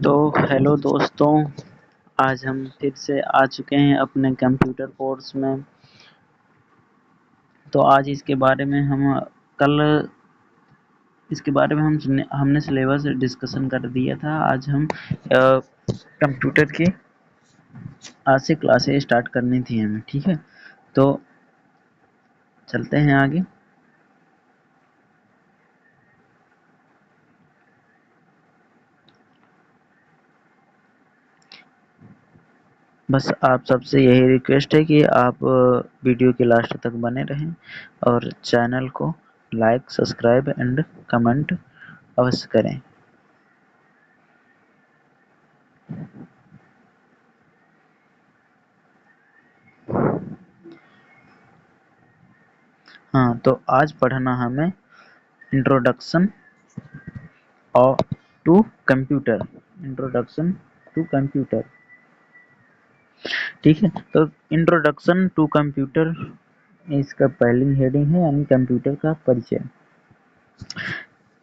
तो हेलो दोस्तों, आज हम फिर से आ चुके हैं अपने कंप्यूटर कोर्स में। तो आज इसके बारे में हम कल इसके बारे में हमने सिलेबस डिस्कशन कर दिया था। आज हम कंप्यूटर की आज से क्लासेस स्टार्ट करनी थी हमें, ठीक है। तो चलते हैं आगे। बस आप सबसे यही रिक्वेस्ट है कि आप वीडियो के लास्ट तक बने रहें और चैनल को लाइक, सब्सक्राइब एंड कमेंट अवश्य करें। हाँ, तो आज पढ़ना हमें इंट्रोडक्शन और to computer. Introduction to computer, ठीक है। तो इंट्रोडक्शन टू कंप्यूटर इसका पहली हेडिंग है, यानी कंप्यूटर का परिचय।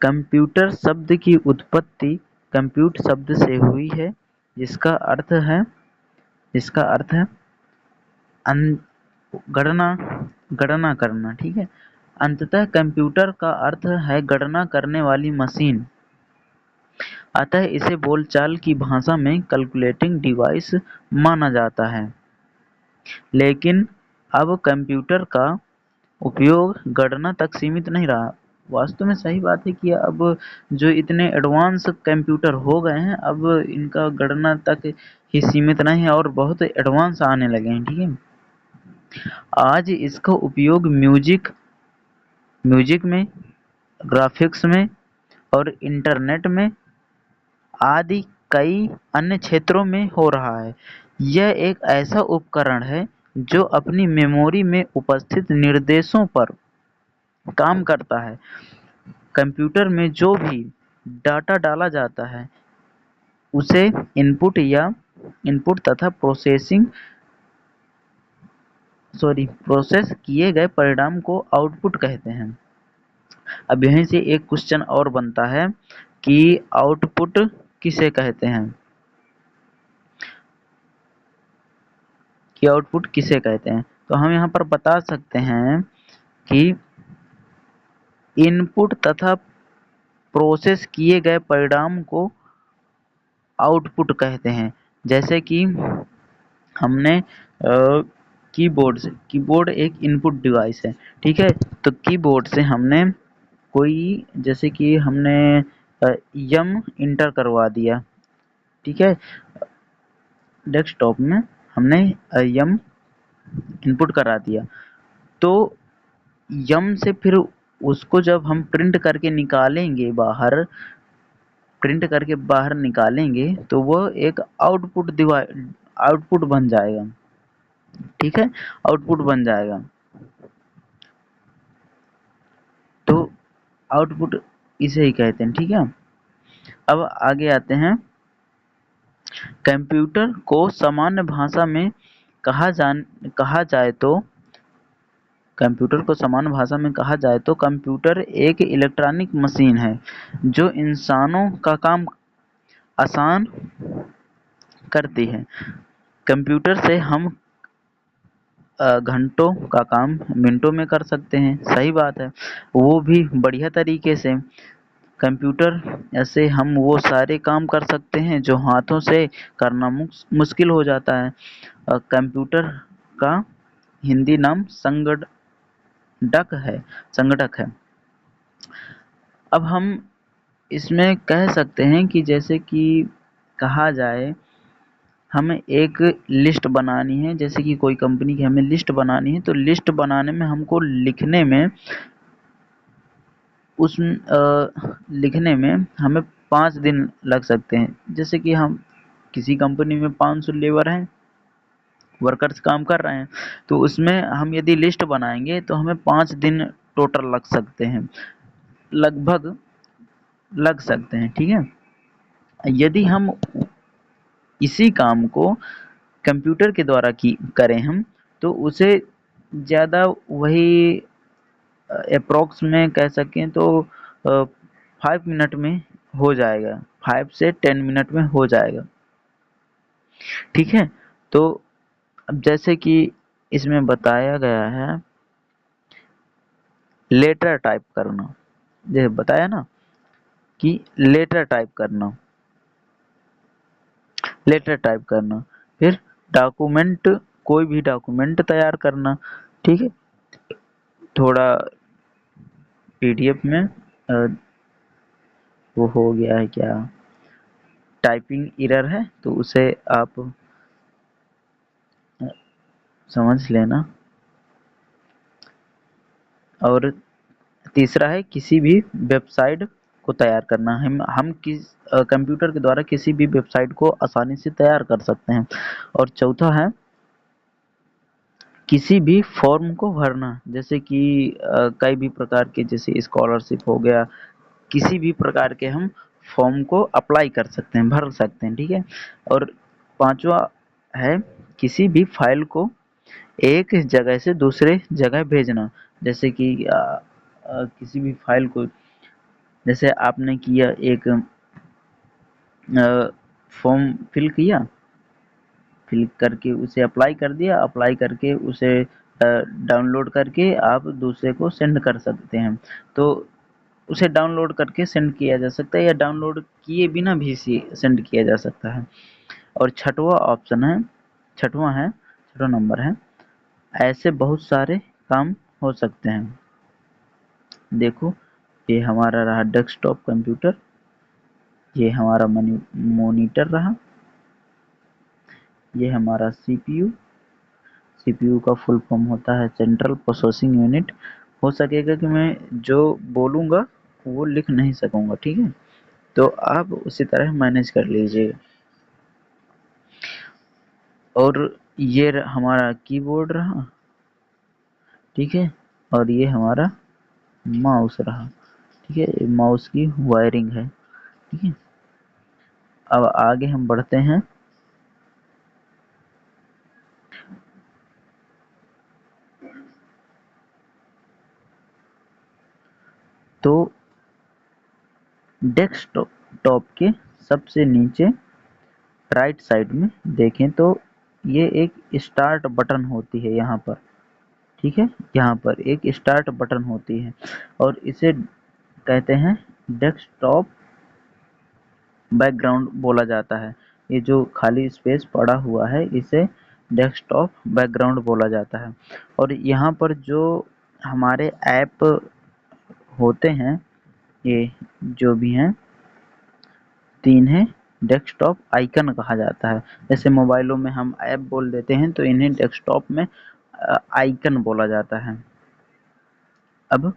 कंप्यूटर शब्द की उत्पत्ति कंप्यूट शब्द से हुई है, जिसका अर्थ है गणना गणना करना, ठीक है। अंततः कंप्यूटर का अर्थ है गणना करने वाली मशीन। अतः इसे बोलचाल की भाषा में कैलकुलेटिंग डिवाइस माना जाता है। लेकिन अब कंप्यूटर का उपयोग गणना तक सीमित नहीं रहा। वास्तव में सही बात है कि अब जो इतने एडवांस कंप्यूटर हो गए हैं, अब इनका गणना तक ही सीमित नहीं है और बहुत एडवांस आने लगे हैं, ठीक है। आज इसका उपयोग म्यूजिक में, ग्राफिक्स में और इंटरनेट में आदि कई अन्य क्षेत्रों में हो रहा है। यह एक ऐसा उपकरण है जो अपनी मेमोरी में उपस्थित निर्देशों पर काम करता है। कंप्यूटर में जो भी डाटा डाला जाता है उसे इनपुट तथा प्रोसेस किए गए परिणाम को आउटपुट कहते हैं। अब यहीं से एक क्वेश्चन और बनता है कि आउटपुट किसे कहते हैं, तो हम यहाँ पर बता सकते हैं कि इनपुट तथा प्रोसेस किए गए परिणाम को आउटपुट कहते हैं। जैसे कि हमने कीबोर्ड एक इनपुट डिवाइस है, ठीक है। तो कीबोर्ड से हमने कोई, जैसे कि हमने यम इंटर करवा दिया, ठीक है। डेस्कटॉप में हमने यम इनपुट करा दिया, तो यम से फिर उसको जब हम प्रिंट करके बाहर निकालेंगे तो वो एक आउटपुट बन जाएगा, ठीक है। आउटपुट बन जाएगा, तो आउटपुट इसे ही कहते हैं, ठीक है। अब आगे आते हैं। कंप्यूटर को सामान्य भाषा में कहा जाए तो कंप्यूटर एक इलेक्ट्रॉनिक मशीन है जो इंसानों का काम आसान करती है। कंप्यूटर से हम घंटों का काम मिनटों में कर सकते हैं, सही बात है, वो भी बढ़िया तरीके से। कंप्यूटर से हम वो सारे काम कर सकते हैं जो हाथों से करना मुश्किल हो जाता है। कंप्यूटर का हिंदी नाम संगणक है। अब हम इसमें कह सकते हैं कि जैसे कि कहा जाए, हमें एक लिस्ट बनानी है, जैसे कि कोई कंपनी की हमें लिस्ट बनानी है, तो लिस्ट बनाने में हमको लिखने में हमें 5 दिन लग सकते हैं। जैसे कि हम किसी कंपनी में 500 लेबर हैं, वर्कर्स काम कर रहे हैं, तो उसमें हम यदि लिस्ट बनाएंगे तो हमें 5 दिन टोटल लग सकते हैं, लगभग लग सकते हैं, ठीक है। यदि हम इसी काम को कंप्यूटर के द्वारा करें हम, तो उसे ज़्यादा वही अप्रोक्स में कह सकें तो 5 मिनट में हो जाएगा। 5 से 10 मिनट में हो जाएगा। ठीक है, तो अब जैसे कि इसमें बताया गया है लेटर टाइप करना, जैसे बताया ना कि लेटर टाइप करना, फिर डॉक्यूमेंट, कोई भी डॉक्यूमेंट तैयार करना। ठीक है, थोड़ा पीडीएफ में वो हो गया है क्या, टाइपिंग एरर है, तो उसे आप समझ लेना। और तीसरा है किसी भी वेबसाइट को तैयार करना। हम किस कंप्यूटर के द्वारा किसी भी वेबसाइट को आसानी से तैयार कर सकते हैं। और चौथा है किसी भी फॉर्म को भरना, जैसे कि कई भी प्रकार के, जैसे स्कॉलरशिप हो गया, किसी भी प्रकार के हम फॉर्म को अप्लाई कर सकते हैं, भर सकते हैं। ठीक है, और पांचवा है किसी भी फाइल को एक जगह से दूसरे जगह भेजना, जैसे कि किसी भी फाइल को, जैसे आपने किया एक फॉर्म फिल करके उसे अप्लाई कर दिया, अप्लाई करके उसे डाउनलोड करके आप दूसरे को सेंड कर सकते हैं। तो उसे डाउनलोड करके सेंड किया जा सकता है, या डाउनलोड किए बिना भी सेंड किया जा सकता है। और छठवां नंबर है ऐसे बहुत सारे काम हो सकते हैं। देखो, ये हमारा रहा डेस्कटॉप कंप्यूटर, ये हमारा मॉनिटर रहा, ये हमारा सीपीयू। सीपीयू का फुल फॉर्म होता है सेंट्रल प्रोसेसिंग यूनिट। हो सकेगा कि मैं जो बोलूँगा वो लिख नहीं सकूँगा, ठीक है, तो आप उसी तरह मैनेज कर लीजिए। और ये हमारा कीबोर्ड रहा, ठीक है, और ये हमारा माउस रहा। ठीक है, माउस की वायरिंग है। ठीक है, अब आगे हम बढ़ते हैं। तो डेस्कटॉप के सबसे नीचे राइट साइड में देखें तो ये एक स्टार्ट बटन होती है यहाँ पर। ठीक है, यहाँ पर एक स्टार्ट बटन होती है और इसे कहते हैं डेस्कटॉप बैकग्राउंड बोला जाता है। ये जो खाली स्पेस पड़ा हुआ है इसे डेस्कटॉप बैकग्राउंड बोला जाता है। और यहाँ पर जो हमारे ऐप होते हैं, ये जो भी हैं, तीन है डेस्कटॉप आइकन कहा जाता है। जैसे मोबाइलों में हम ऐप बोल देते हैं, तो इन्हें डेस्कटॉप में आइकन बोला जाता है। अब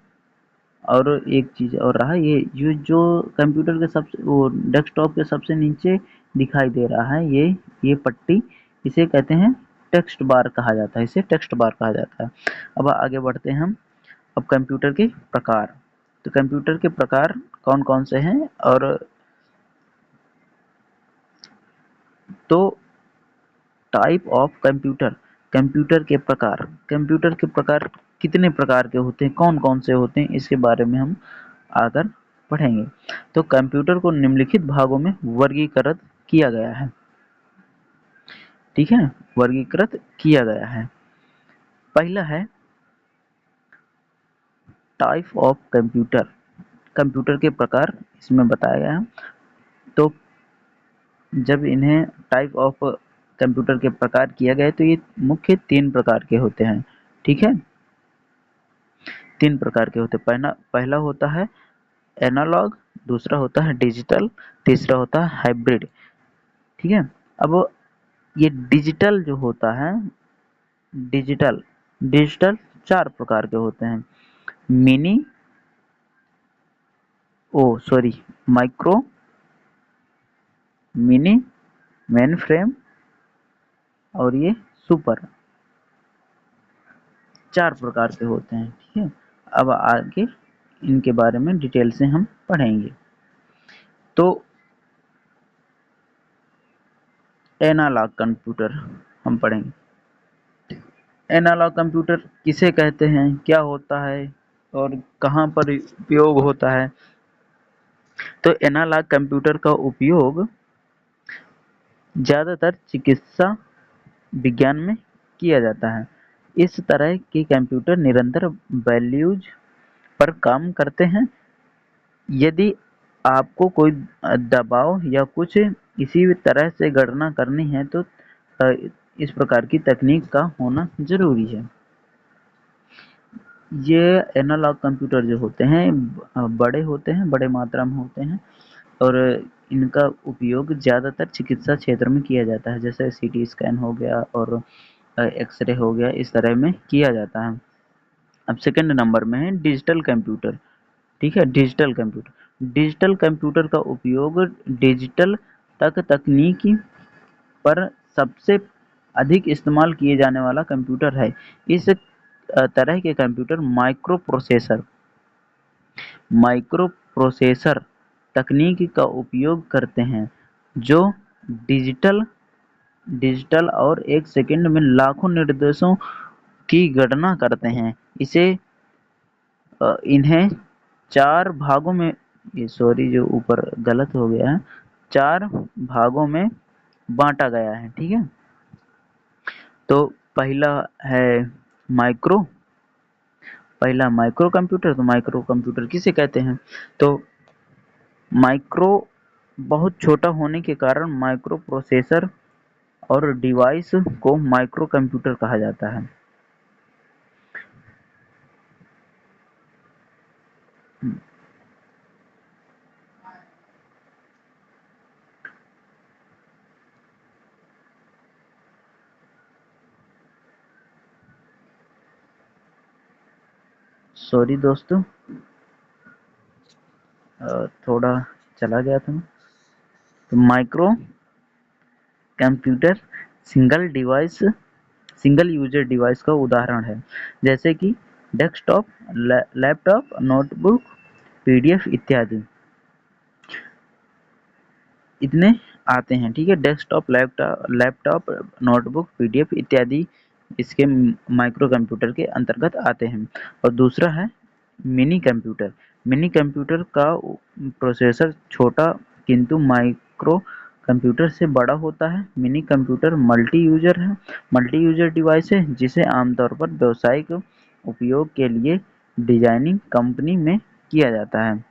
और एक चीज और रहा, ये जो कंप्यूटर के सबसे वो डेस्कटॉप के सबसे नीचे दिखाई दे रहा है, ये पट्टी, इसे कहते हैं टेक्स्ट बार कहा जाता है, इसे टेक्स्ट बार कहा जाता है। अब आगे बढ़ते हैं हम। अब कंप्यूटर के प्रकार, तो कंप्यूटर के प्रकार कौन कौन से हैं, और तो टाइप ऑफ कंप्यूटर, कंप्यूटर के प्रकार कितने प्रकार के होते हैं, कौन कौन से होते हैं, इसके बारे में हम आकर पढ़ेंगे। तो कंप्यूटर को निम्नलिखित भागों में वर्गीकृत किया गया है। ठीक है, वर्गीकृत किया गया है। पहला है टाइप ऑफ कंप्यूटर, कंप्यूटर के प्रकार इसमें बताया गया है। तो जब इन्हें टाइप ऑफ कंप्यूटर के प्रकार किया गया है, तो ये मुख्य तीन प्रकार के होते हैं। ठीक है, तीन प्रकार के होते हैं। पहला होता है एनालॉग, दूसरा होता है डिजिटल, तीसरा होता है हाइब्रिड। ठीक है, अब ये डिजिटल जो होता है, डिजिटल डिजिटल चार प्रकार के होते हैं। Mini, oh sorry, micro, mini, mainframe, और ये सुपर, चार प्रकार के होते हैं। ठीक है, अब आगे इनके बारे में डिटेल से हम पढ़ेंगे। तो एनालॉग कंप्यूटर हम पढ़ेंगे। एनालॉग कंप्यूटर किसे कहते हैं, क्या होता है और कहाँ पर उपयोग होता है। तो एनालॉग कंप्यूटर का उपयोग ज़्यादातर चिकित्सा विज्ञान में किया जाता है। इस तरह के कंप्यूटर निरंतर वैल्यूज पर काम करते हैं। यदि आपको कोई दबाव या कुछ इसी तरह से गणना करनी है तो इस प्रकार की तकनीक का होना ज़रूरी है। ये एनालॉग कंप्यूटर जो होते हैं बड़े होते हैं, बड़े मात्रा में होते हैं और इनका उपयोग ज़्यादातर चिकित्सा क्षेत्र में किया जाता है, जैसे सीटी स्कैन हो गया और एक्सरे हो गया, इस तरह में किया जाता है। अब सेकंड नंबर में है डिजिटल कंप्यूटर। ठीक है, डिजिटल कंप्यूटर। डिजिटल कंप्यूटर का उपयोग डिजिटल तकनीकी पर सबसे अधिक इस्तेमाल किए जाने वाला कंप्यूटर है। इस तरह के कंप्यूटर माइक्रो प्रोसेसर तकनीक का उपयोग करते हैं जो डिजिटल डिजिटल और एक सेकंड में लाखों निर्देशों की गणना करते हैं। इन्हें चार भागों में, ये सॉरी जो ऊपर गलत हो गया है, चार भागों में बांटा गया है। ठीक है, तो माइक्रो पहला माइक्रो कंप्यूटर। तो माइक्रो कंप्यूटर किसे कहते हैं? तो माइक्रो बहुत छोटा होने के कारण माइक्रो प्रोसेसर और डिवाइस को माइक्रो कंप्यूटर कहा जाता है। सॉरी दोस्तों, थोड़ा चला गया था। तो micro computer single user device का उदाहरण है, जैसे कि डेस्कटॉप, लैपटॉप, नोटबुक, पीडीएफ इत्यादि इतने आते हैं। ठीक है, डेस्कटॉप, लैपटॉप, नोटबुक, पीडीएफ इत्यादि इसके माइक्रो कंप्यूटर के अंतर्गत आते हैं। और दूसरा है मिनी कंप्यूटर। मिनी कंप्यूटर का प्रोसेसर छोटा किंतु माइक्रो कंप्यूटर से बड़ा होता है। Mini computer multi user device है जिसे आमतौर पर व्यावसायिक उपयोग के लिए डिजाइनिंग कंपनी में किया जाता है।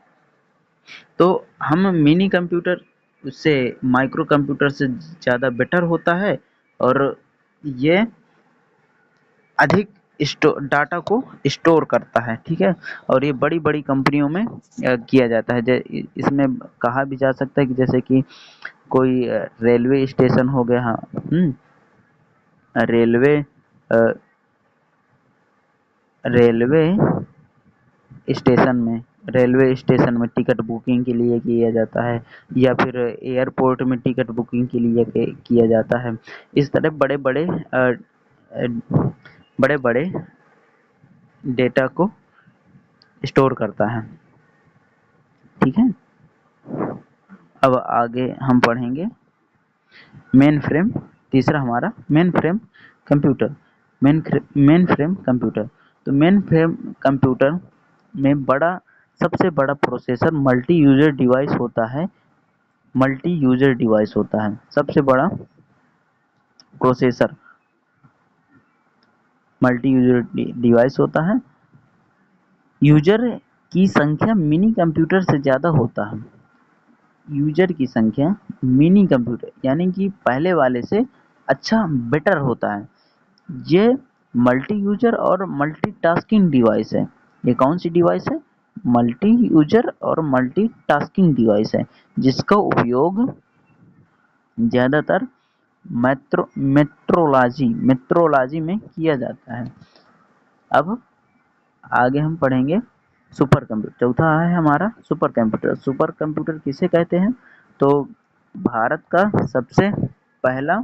तो हम मिनी कंप्यूटर उससे माइक्रो कंप्यूटर से ज़्यादा बेटर होता है और ये अधिक डाटा को स्टोर करता है। ठीक है, और ये बड़ी बड़ी कंपनियों में किया जाता है। इसमें कहा भी जा सकता है कि जैसे कि कोई रेलवे स्टेशन हो गया। हाँ, रेलवे अ, रेलवे स्टेशन में रेलवे स्टेशन में टिकट बुकिंग के लिए किया जाता है, या फिर एयरपोर्ट में टिकट बुकिंग के लिए किया जाता है। इस तरह बड़े बड़े डेटा को स्टोर करता है। ठीक है, अब आगे हम पढ़ेंगे मेन फ्रेम। तीसरा हमारा main frame computer. Main frame computer. तो मेन फ्रेम कंप्यूटर में सबसे बड़ा प्रोसेसर मल्टी यूजर डिवाइस होता है। सबसे बड़ा प्रोसेसर मल्टी यूजर डिवाइस होता है। यूजर की संख्या मिनी कंप्यूटर से ज़्यादा होता है। यूजर की संख्या मिनी कंप्यूटर यानी कि पहले वाले से अच्छा बेटर होता है। ये मल्टी यूजर और मल्टीटास्किंग डिवाइस है। ये कौन सी डिवाइस है? मल्टी यूजर और मल्टीटास्किंग डिवाइस है, जिसका उपयोग ज़्यादातर मेट्रोलॉजी में किया जाता है। अब आगे हम पढ़ेंगे सुपर कंप्यूटर। चौथा है हमारा सुपर कंप्यूटर। सुपर कंप्यूटर किसे कहते हैं? तो भारत का सबसे पहला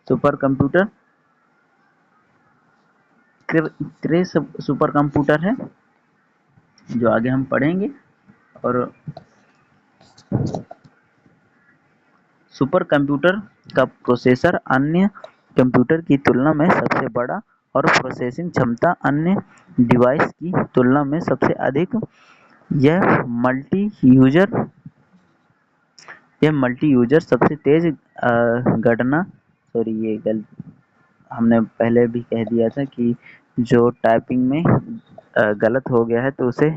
सुपर कंप्यूटर क्रे सुपर कंप्यूटर है, जो आगे हम पढ़ेंगे। और सुपर कंप्यूटर का प्रोसेसर अन्य कंप्यूटर की तुलना में सबसे बड़ा और प्रोसेसिंग क्षमता अन्य डिवाइस की तुलना में सबसे अधिक। यह मल्टी यूजर यह मल्टी यूजर सबसे तेज गणना, सॉरी ये हमने पहले भी कह दिया था कि जो टाइपिंग में गलत हो गया है तो उसे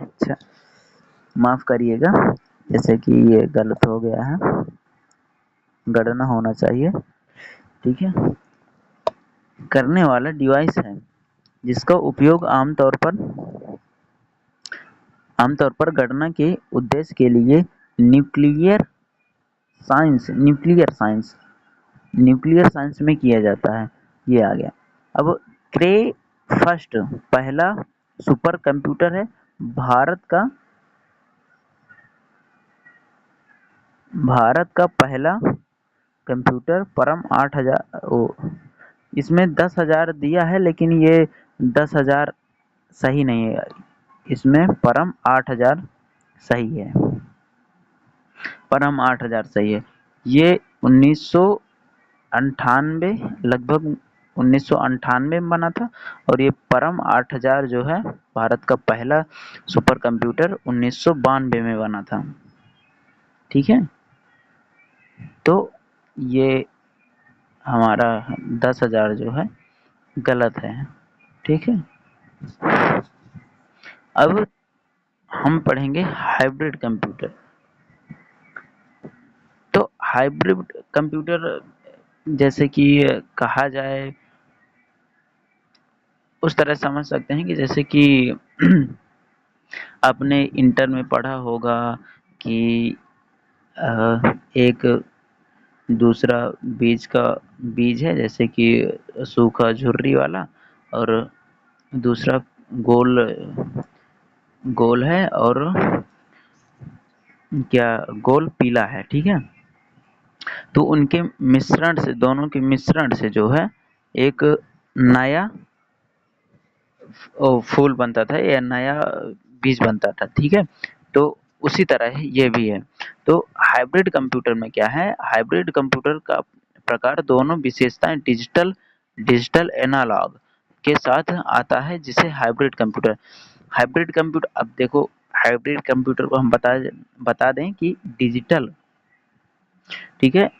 माफ करिएगा, जैसे कि ये गलत हो गया है, गणना होना चाहिए, ठीक है। करने वाला डिवाइस है जिसका उपयोग आमतौर पर गणना के उद्देश्य के लिए न्यूक्लियर साइंस में किया जाता है। ये आ गया। अब क्रे फर्स्ट पहला सुपर कंप्यूटर है भारत का पहला कंप्यूटर परम 8000, इसमें 10,000 दिया है लेकिन ये 10,000 सही नहीं है, इसमें परम 8000 सही है, परम 8000 सही है। ये 1998 लगभग 1998 में बना था और ये परम 8000 जो है भारत का पहला सुपर कंप्यूटर 1992 में बना था, ठीक है। तो ये हमारा 10,000 जो है गलत है, ठीक है। अब हम पढ़ेंगे हाइब्रिड कंप्यूटर। तो हाइब्रिड कंप्यूटर जैसे कि कहा जाए उस तरह समझ सकते हैं कि जैसे कि आपने इंटर में पढ़ा होगा कि एक दूसरा बीज है, जैसे कि सूखा झुर्री वाला, और दूसरा गोल गोल है और क्या गोल पीला है, ठीक है। तो उनके मिश्रण से, दोनों के मिश्रण से जो है एक नया फूल बनता था या नया बीज बनता था, ठीक है। तो उसी तरह ये भी है। तो हाइब्रिड कंप्यूटर में क्या है, हाइब्रिड कंप्यूटर का प्रकार दोनों विशेषताएं डिजिटल एनालॉग के साथ आता है, जिसे हाइब्रिड कंप्यूटर, अब देखो हाइब्रिड कंप्यूटर को हम बता दें कि डिजिटल, ठीक है,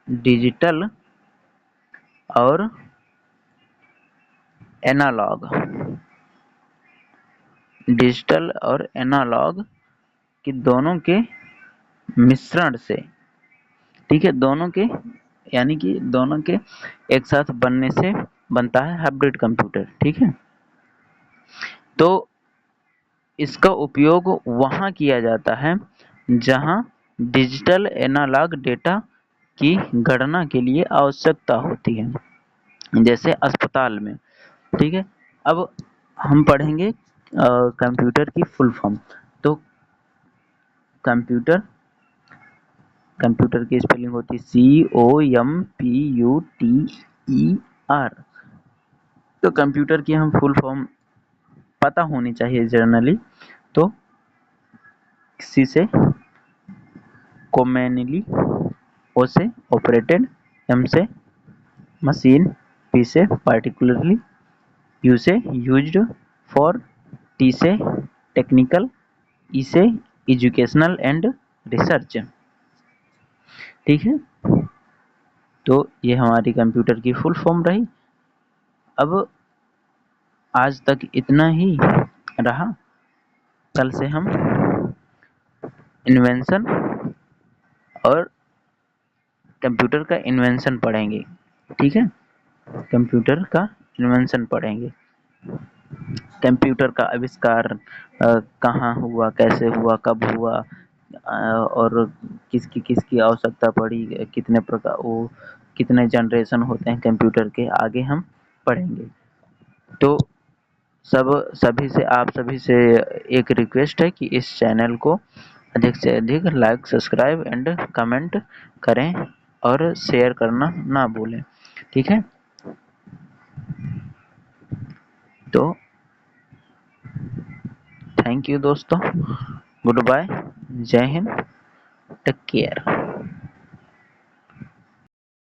डिजिटल और एनालॉग, डिजिटल और एनालॉग कि दोनों के मिश्रण से, ठीक है, दोनों के यानी कि दोनों के एक साथ बनने से बनता है हाइब्रिड कंप्यूटर, ठीक है। तो इसका उपयोग वहाँ किया जाता है जहाँ डिजिटल एनालॉग डेटा की गणना के लिए आवश्यकता होती है, जैसे अस्पताल में, ठीक है। अब हम पढ़ेंगे कंप्यूटर की फुल फॉर्म। तो कंप्यूटर कंप्यूटर की स्पेलिंग होती है COMPUTER। तो कंप्यूटर की हम फुल फॉर्म पता होनी चाहिए जनरली। तो सी से कॉमनली, ओ से ऑपरेटेड, एम से मशीन, पी से पार्टिकुलरली, यू से यूज्ड फॉर, टी से टेक्निकल, ई से एजुकेशनल एंड रिसर्च, ठीक है। तो ये हमारी कंप्यूटर की फुल फॉर्म रही। अब आज तक इतना ही रहा, कल से हम इन्वेंशन और कंप्यूटर का इन्वेंशन पढ़ेंगे, ठीक है। कंप्यूटर का इन्वेंशन पढ़ेंगे, कंप्यूटर का आविष्कार कहाँ हुआ, कैसे हुआ, कब हुआ, और किसकी किसकी आवश्यकता पड़ी, कितने प्रकार वो कितने जनरेशन होते हैं कंप्यूटर के, आगे हम पढ़ेंगे। तो आप सभी से एक रिक्वेस्ट है कि इस चैनल को अधिक से अधिक लाइक, सब्सक्राइब एंड कमेंट करें और शेयर करना ना भूलें, ठीक है। तो थैंक यू दोस्तों, गुड बाय, जय हिंद, टेक केयर।